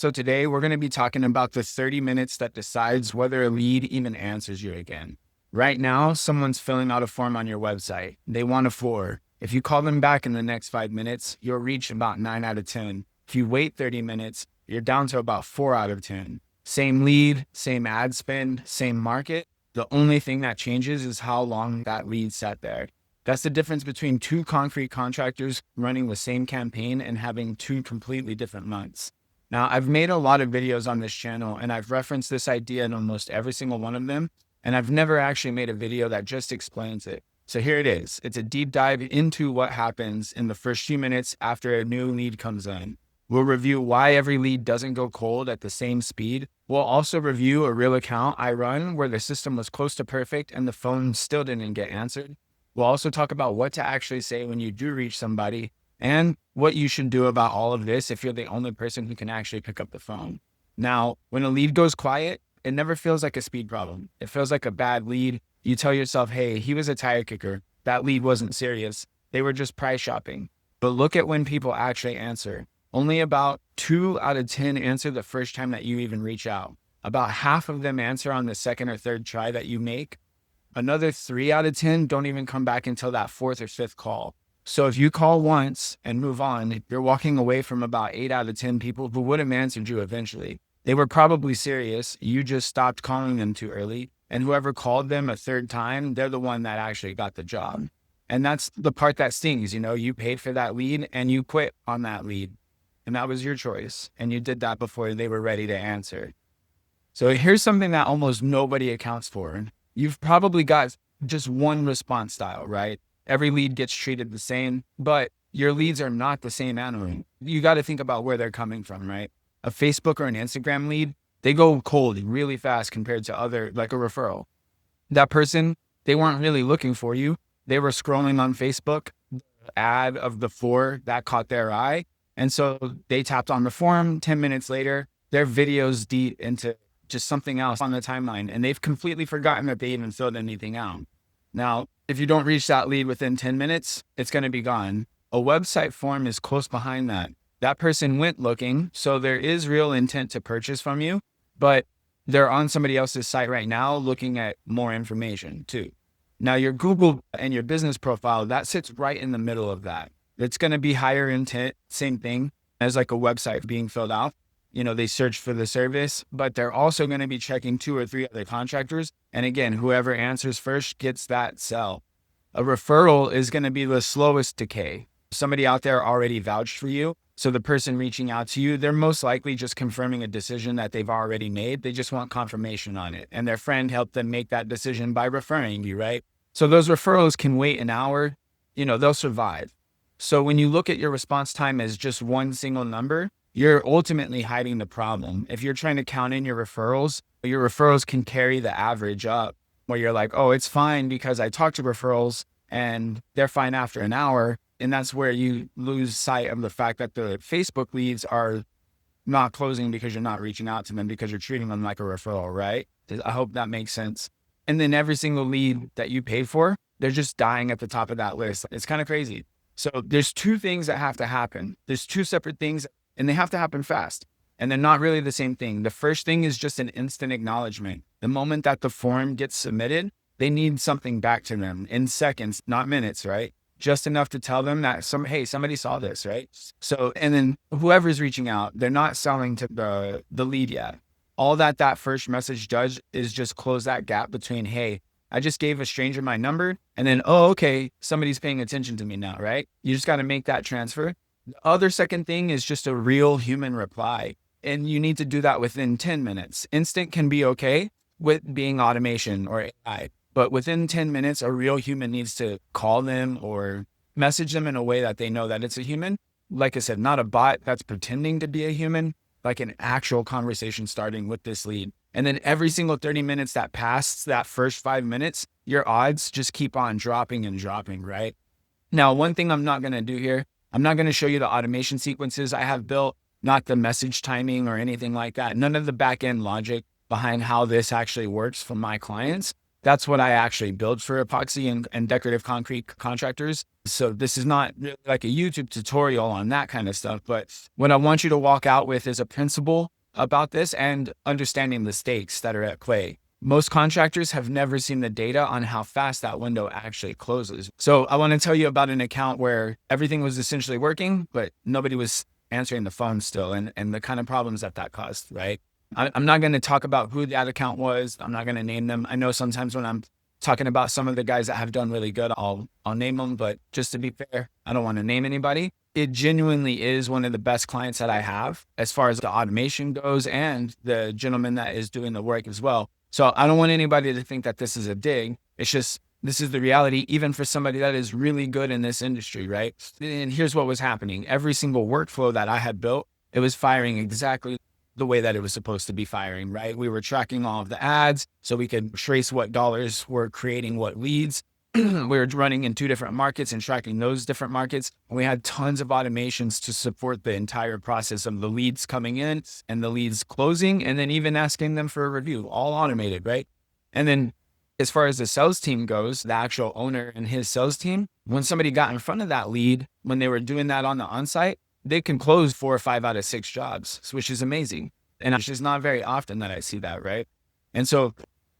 So today we're going to be talking about the 30 minutes that decides whether a lead even answers you again. Right now, someone's filling out a form on your website. They want a 4. If you call them back in the next 5 minutes, you'll reach about 9 out of 10. If you wait 30 minutes, you're down to about 4 out of 10. Same lead, same ad spend, same market. The only thing that changes is how long that lead sat there. That's the difference between two concrete contractors running the same campaign and having two completely different months. Now, I've made a lot of videos on this channel and I've referenced this idea in almost every single one of them, and I've never actually made a video that just explains it. So here it is. It's a deep dive into what happens in the first few minutes after a new lead comes in. We'll review why every lead doesn't go cold at the same speed. We'll also review a real account I run where the system was close to perfect and the phone still didn't get answered. We'll also talk about what to actually say when you do reach somebody and what you should do about all of this if you're the only person who can actually pick up the phone. Now, when a lead goes quiet, it never feels like a speed problem. It feels like a bad lead. You tell yourself, hey, he was a tire kicker. That lead wasn't serious. They were just price shopping. But look at when people actually answer. Only about 2 out of 10 answer the first time that you even reach out. About half of them answer on the second or third try that you make. Another 3 out of 10 don't even come back until that 4th or 5th call. So if you call once and move on, you're walking away from about 8 out of 10 people who would have answered you eventually. They were probably serious. You just stopped calling them too early. And whoever called them a third time, they're the one that actually got the job. And that's the part that stings. You paid for that lead and you quit on that lead. And that was your choice. And you did that before they were ready to answer. So here's something that almost nobody accounts for. You've probably got just one response style, right? Every lead gets treated the same, but your leads are not the same animal. You got to think about where they're coming from, right? A Facebook or an Instagram lead, they go cold really fast compared to other, like a referral. That person, they weren't really looking for you. They were scrolling on Facebook, the ad of the 4 that caught their eye. And so they tapped on the form. 10 minutes later, their videos deep into just something else on the timeline. And they've completely forgotten that they even filled anything out. Now, if you don't reach that lead within 10 minutes, it's going to be gone. A website form is close behind that. That person went looking, so there is real intent to purchase from you, but they're on somebody else's site right now looking at more information too. Now, your Google and your business profile, that sits right in the middle of that. It's going to be higher intent, same thing as like a website being filled out. They search for the service, but they're also going to be checking 2 or 3 other contractors. And again, whoever answers first gets that sell. A referral is going to be the slowest decay. Somebody out there already vouched for you. So the person reaching out to you, they're most likely just confirming a decision that they've already made. They just want confirmation on it. And their friend helped them make that decision by referring you, right? So those referrals can wait an hour, they'll survive. So when you look at your response time as just one single number, you're ultimately hiding the problem. If you're trying to count in your referrals can carry the average up where you're like, oh, it's fine because I talked to referrals and they're fine after an hour. And that's where you lose sight of the fact that the Facebook leads are not closing because you're not reaching out to them because you're treating them like a referral, right? I hope that makes sense. And then every single lead that you paid for, they're just dying at the top of that list. It's kind of crazy. So there's 2 things that have to happen. There's 2 separate things and they have to happen fast. And they're not really the same thing. The first thing is just an instant acknowledgement. The moment that the form gets submitted, they need something back to them in seconds, not minutes, right? Just enough to tell them that somebody saw this, right? So, and then whoever's reaching out, they're not selling to the lead yet. All that first message does is just close that gap between, hey, I just gave a stranger my number and then, oh, okay, somebody's paying attention to me now, right? You just got to make that transfer. The other second thing is just a real human reply. And you need to do that within 10 minutes. Instant can be okay with being automation or AI. But within 10 minutes, a real human needs to call them or message them in a way that they know that it's a human. Like I said, not a bot that's pretending to be a human, like an actual conversation starting with this lead. And then every single 30 minutes that passes that first 5 minutes, your odds just keep on dropping and dropping, right? Now, one thing I'm not going to do here, I'm not going to show you the automation sequences I have built, not the message timing or anything like that. None of the back end logic behind how this actually works for my clients. That's what I actually build for epoxy and decorative concrete contractors. So this is not really like a YouTube tutorial on that kind of stuff, but what I want you to walk out with is a principle about this and understanding the stakes that are at play. Most contractors have never seen the data on how fast that window actually closes. So I want to tell you about an account where everything was essentially working, but nobody was answering the phone still, and the kind of problems that caused, right? I'm not going to talk about who that account was. I'm not going to name them. I know sometimes when I'm talking about some of the guys that have done really good, I'll name them, but just to be fair, I don't want to name anybody. It genuinely is one of the best clients that I have as far as the automation goes, and the gentleman that is doing the work as well. So I don't want anybody to think that this is a dig. It's just, this is the reality, even for somebody that is really good in this industry, right? And here's what was happening. Every single workflow that I had built, it was firing exactly the way that it was supposed to be firing, right? We were tracking all of the ads so we could trace what dollars were creating what leads. We were running in 2 different markets and tracking those different markets. And we had tons of automations to support the entire process of the leads coming in and the leads closing, and then even asking them for a review, all automated, right? And then as far as the sales team goes, the actual owner and his sales team, when somebody got in front of that lead, when they were doing that on the onsite, they can close 4 or 5 out of 6 jobs, which is amazing. And it's just not very often that I see that, right? And so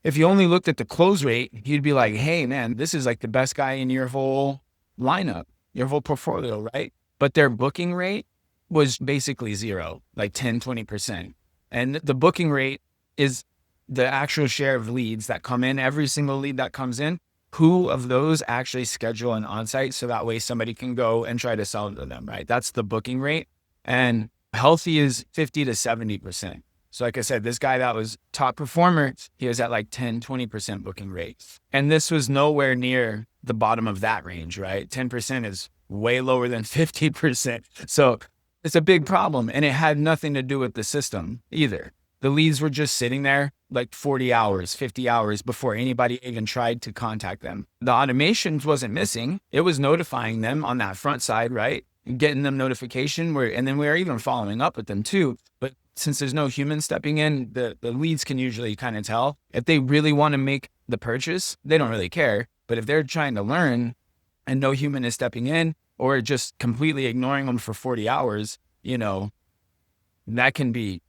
if you only looked at the close rate, you'd be like, hey, man, this is like the best guy in your whole lineup, your whole portfolio, right? But their booking rate was basically 0, like 10, 20%. And the booking rate is the actual share of leads that come in, every single lead that comes in, who of those actually schedule an onsite so that way somebody can go and try to sell to them, right? That's the booking rate. And healthy is 50 to 70%. So like I said, this guy that was top performer, he was at like 10, 20% booking rate. And this was nowhere near the bottom of that range, right? 10% is way lower than 50%. So it's a big problem. And it had nothing to do with the system either. The leads were just sitting there like 40 hours, 50 hours before anybody even tried to contact them. The automations wasn't missing. It was notifying them on that front side, right? Getting them notification, and then we are even following up with them too. But since there's no human stepping in, the leads can usually kind of tell. If they really want to make the purchase, they don't really care. But if they're trying to learn and no human is stepping in, or just completely ignoring them for 40 hours, that can be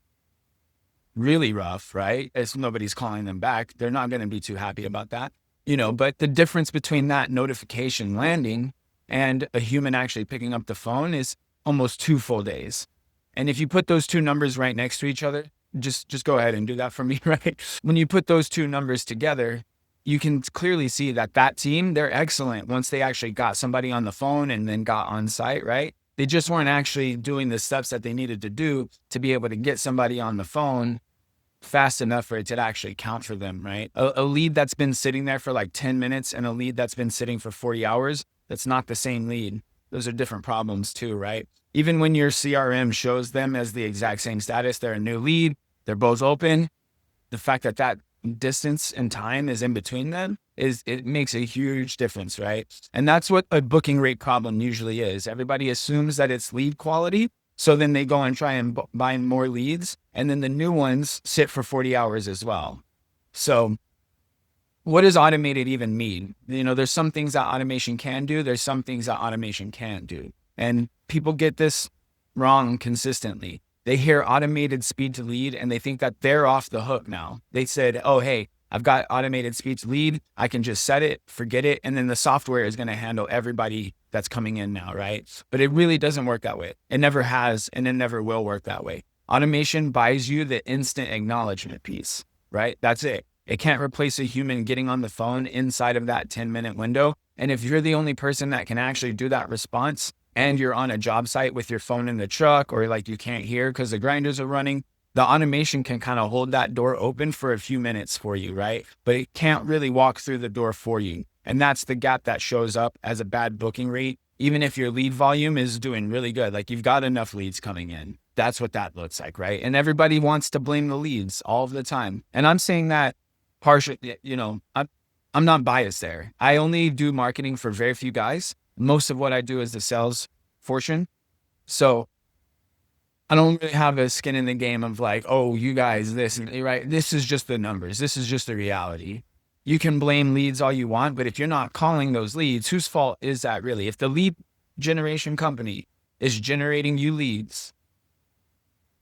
really rough, right? If nobody's calling them back, they're not going to be too happy about that, but the difference between that notification landing and a human actually picking up the phone is almost 2 full days. And if you put those 2 numbers right next to each other, just go ahead and do that for me, right? When you put those 2 numbers together, you can clearly see that team, they're excellent once they actually got somebody on the phone and then got on site, right? They just weren't actually doing the steps that they needed to do to be able to get somebody on the phone fast enough for it to actually count for them, right? A lead that's been sitting there for like 10 minutes and a lead that's been sitting for 40 hours, that's not the same lead. Those are different problems too, right? Even when your CRM shows them as the exact same status, they're a new lead, they're both open, the fact that distance and time is in between them, it makes a huge difference, right? And that's what a booking rate problem usually is. Everybody assumes that it's lead quality, so then they go and try and buy more leads, and then the new ones sit for 40 hours as well. So what does automated even mean? There's some things that automation can do. There's some things that automation can't do. And people get this wrong consistently. They hear automated speed to lead and they think that they're off the hook now. They said, oh, hey, I've got automated speed to lead. I can just set it, forget it. And then the software is going to handle everybody that's coming in now, right? But it really doesn't work that way. It never has, and it never will work that way. Automation buys you the instant acknowledgement piece, right? That's it. It can't replace a human getting on the phone inside of that 10-minute window. And if you're the only person that can actually do that response, and you're on a job site with your phone in the truck, or like you can't hear because the grinders are running, the automation can kind of hold that door open for a few minutes for you, right? But it can't really walk through the door for you. And that's the gap that shows up as a bad booking rate. Even if your lead volume is doing really good, like you've got enough leads coming in, that's what that looks like, right? And everybody wants to blame the leads all of the time. And I'm saying that partially, I'm not biased there. I only do marketing for very few guys. Most of what I do is the sales portion. So I don't really have a skin in the game of like, oh, you guys, this, right? This is just the numbers. This is just the reality. You can blame leads all you want, but if you're not calling those leads, whose fault is that really? If the lead generation company is generating you leads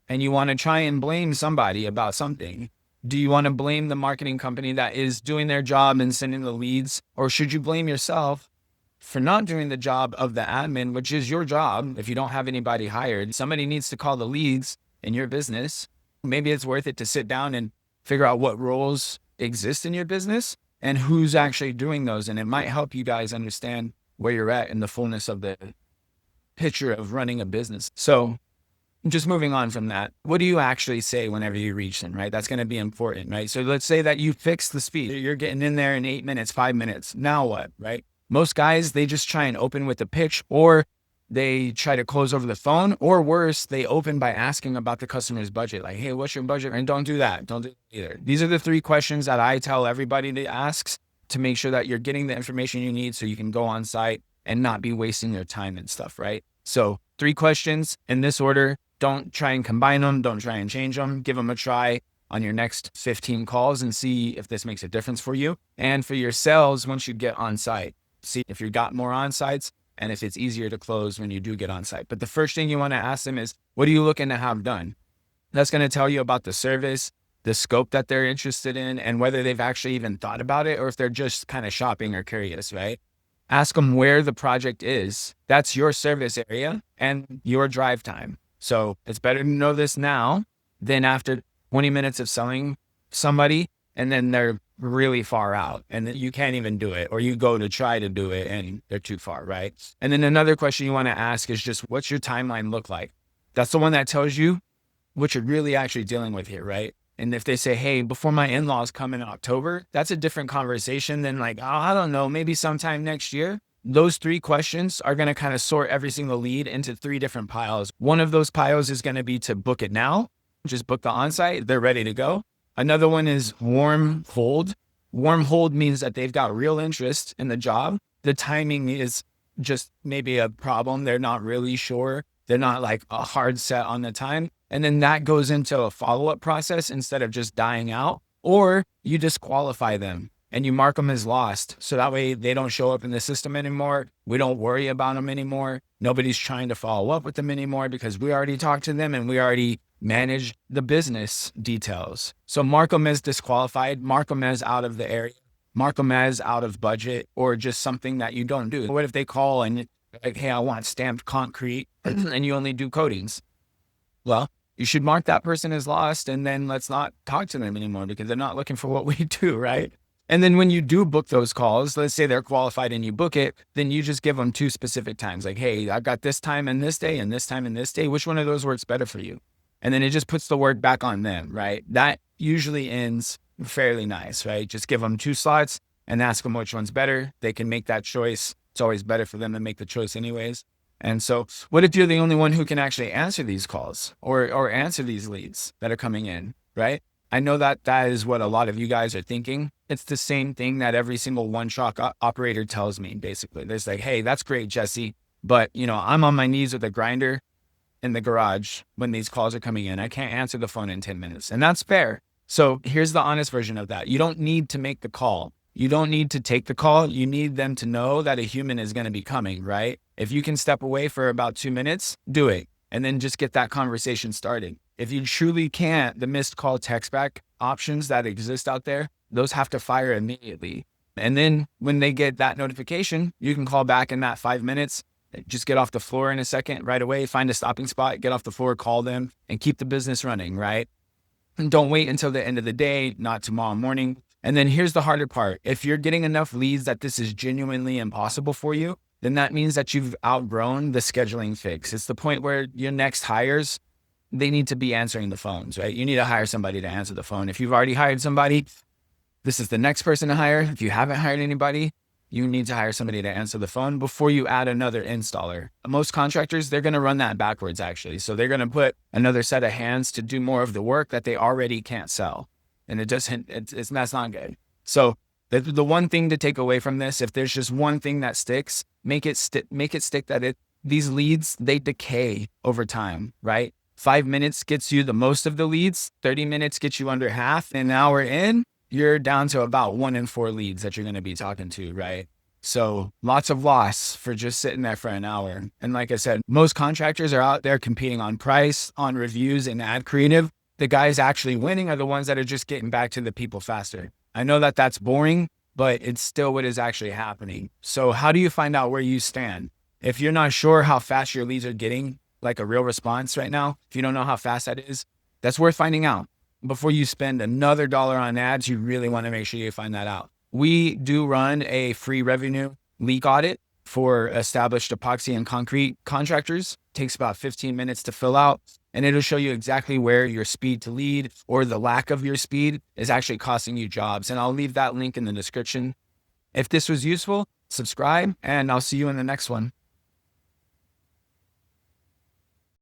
and you want to try and blame somebody about something, do you want to blame the marketing company that is doing their job and sending the leads? Or should you blame yourself for not doing the job of the admin, which is your job? If you don't have anybody hired, somebody needs to call the leads in your business. Maybe it's worth it to sit down and figure out what roles exist in your business and who's actually doing those. And it might help you guys understand where you're at in the fullness of the picture of running a business. So just moving on from that, what do you actually say whenever you reach them, right? That's going to be important, right? So let's say that you fix the speed. You're getting in there in 8 minutes, 5 minutes. Now what, right? Most guys, they just try and open with a pitch, or they try to close over the phone, or worse, they open by asking about the customer's budget. Like, hey, what's your budget? And don't do that. Don't do that either. These are the 3 questions that I tell everybody to ask to make sure that you're getting the information you need so you can go on site and not be wasting your time and stuff, right? So 3 questions in this order. Don't try and combine them. Don't try and change them. Give them a try on your next 15 calls and see if this makes a difference for you. And for your sales, once you get on site, see if you got more on sites and if it's easier to close when you do get on site. But the first thing you want to ask them is, what are you looking to have done? That's going to tell you about the service, the scope that they're interested in, and whether they've actually even thought about it or if they're just kind of shopping or curious, right? Ask them where the project is. That's your service area and your drive time. So it's better to know this now than after 20 minutes of selling somebody and then they're really far out and then you can't even do it, or you go to try to do it and they're too far, right? And then another question you want to ask is just, what's your timeline look like? That's the one that tells you what you're really actually dealing with here, right? And if they say, hey, before my in-laws come in October, that's a different conversation than like, oh, I don't know, maybe sometime next year. Those 3 questions are going to kind of sort every single lead into 3 different piles. One of those piles is going to be to book it now, just book the onsite, they're ready to go. Another one is warm hold. Warm hold means that they've got real interest in the job. The timing is just maybe a problem. They're not really sure. They're not like a hard set on the time. And then that goes into a follow-up process instead of just dying out, or you disqualify them and you mark them as lost. So that way they don't show up in the system anymore. We don't worry about them anymore. Nobody's trying to follow up with them anymore because we already talked to them and we already managed the business details. So mark them as disqualified, mark them as out of the area, mark them as out of budget, or just something that you don't do. What if they call and like, hey, I want stamped concrete and you only do coatings? Well, you should mark that person as lost and then let's not talk to them anymore because they're not looking for what we do, right? And then when you do book those calls, let's say they're qualified and you book it, then you just give them 2 specific times. Like, hey, I've got this time and this day and this time and this day. Which one of those works better for you? And then it just puts the work back on them, right? That usually ends fairly nice, right? Just give them 2 slots and ask them which one's better. They can make that choice. It's always better for them to make the choice anyways. And so what if you're the only one who can actually answer these calls or answer these leads that are coming in, right? I know that that is what a lot of you guys are thinking. It's the same thing that every single one-shot operator tells me, basically. There's like, hey, that's great, Jesse, but I'm on my knees with a grinder in the garage when these calls are coming in. I can't answer the phone in 10 minutes. And that's fair. So here's the honest version of that. You don't need to make the call. You don't need to take the call. You need them to know that a human is going to be coming, right? If you can step away for about 2 minutes, do it. And then just get that conversation started. If you truly can't, the missed call text back options that exist out there, those have to fire immediately. And then when they get that notification, you can call back in that 5 minutes, just get off the floor in a second right away, find a stopping spot, get off the floor, call them and keep the business running, right? And don't wait until the end of the day, not tomorrow morning. And then here's the harder part. If you're getting enough leads that this is genuinely impossible for you, then that means that you've outgrown the scheduling fix. It's the point where your next hires, they need to be answering the phones, right? You need to hire somebody to answer the phone. If you've already hired somebody, this is the next person to hire. If you haven't hired anybody, you need to hire somebody to answer the phone before you add another installer. Most contractors, they're going to run that backwards, actually. So they're going to put another set of hands to do more of the work that they already can't sell. And that's not good. So the one thing to take away from this, if there's just one thing that sticks, make it stick that these leads, they decay over time, right? 5 minutes gets you the most of the leads, 30 minutes gets you under half, an hour in, you're down to about 1 in 4 leads that you're going to be talking to, right? So lots of loss for just sitting there for an hour. And like I said, most contractors are out there competing on price, on reviews, and ad creative. The guys actually winning are the ones that are just getting back to the people faster. I know that that's boring, but it's still what is actually happening. So how do you find out where you stand? If you're not sure how fast your leads are getting, like a real response right now, if you don't know how fast that is, that's worth finding out. Before you spend another dollar on ads, you really want to make sure you find that out. We do run a free revenue leak audit for established epoxy and concrete contractors. It takes about 15 minutes to fill out, and it'll show you exactly where your speed to lead or the lack of your speed is actually costing you jobs. And I'll leave that link in the description. If this was useful, subscribe, and I'll see you in the next one.